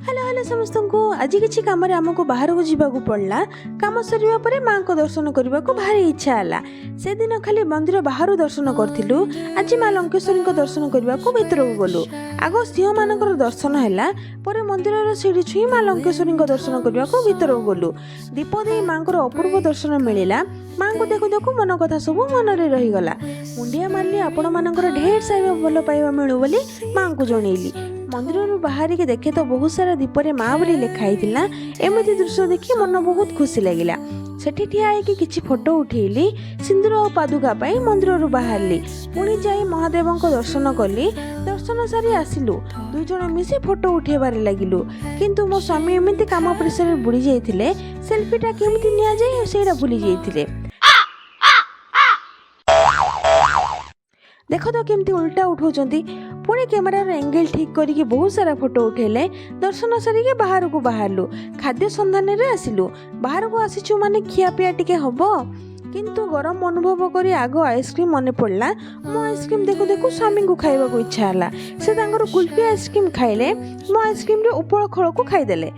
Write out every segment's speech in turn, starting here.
Hello hello समस्त को आज किसी कम आमको बाहर को जावाक पड़ला। कम सरिया परे माँ को दर्शन करने को भारी इच्छा है। से दिन खाली मंदिर बाहर दर्शन करूँ, आज माँ लंकेश्वरी दर्शन करने को भीतर को गलु। आग सिंह मान दर्शन है, पर मंदिर सीढ़ी छुई माँ लंकेश्वरी दर्शन करने को भीतर को गलु। दीप दे माँ अपूर्व दर्शन मिलला। माँ को देखु देखु मन कथा सब मन में रहीगला। मुंडिया मारे आपण मानकर ढेर सारा भल पाइबा मिलू बोली माँ को जनइली। मंदिर बाहर के देखे तो बहुत सारा दीपरे माँ बोली लिखाई एमती दृश्य देखी मन बहुत खुशी लगिला। सेठी ठिया होइकी किछि फोटो उठेली, सिंदूर और पादुका पाई मंदिर बाहरली। पुणी जाई महादेव दर्शन कली। दर्शन सारी आसिलु, दुई जण मिसी फोटो उठेबार लागिलु। किंतु मो स्वामी एमती काम प्रेसर बुड़ी जाइथिले, सेल्फीटा केमती निया जाय सेरा भूली जाइथिले। देख तो केमती उल्टा उठाउछंती। पुणी कैमेरार एंगल ठीक करके बहुत सारा फोटो उठेले। दर्शन सारिके बाहर को बाहरलु, खाद्य संधान रे आसिलु। बाहर को आसीचु माने खिया पिया टिके हबो, किंतु गरम अनुभव करी आग आइसक्रीम मन पड़ला। मो आइसक्रीम देखु देखु स्वामी को खाइबा को इच्छा हला। से तांकर कुल्फी आइसक्रीम खाइले, मो आइसक्रीम रे उपळ खळ को खाइदेले।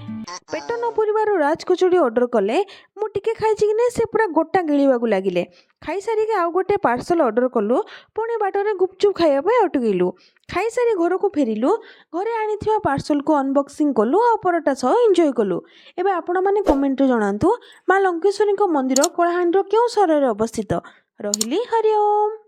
पेट न पुरिबार राज कचौड़ी ऑर्डर कले। मु टिके खाइछि कि नै से पूरा गोटा गिळिबा को लागिले। खाई सारी के आउ गोटे पार्सल ऑर्डर कलु। पुणी बाटरे गुपचुप खाइबा पे अटकिलु। खाई सारी घर को फेरिलु। घरे आनिथिबा पार्सल को अनबॉक्सिंग कलु और परोटा सह एंजॉय कलु। एबे आपण माने कमेंट रे जणांतु मां लंकेश्वरी मंदिर कलाहांडी केउ सहर रे अवस्थित। रहिली हरिओम।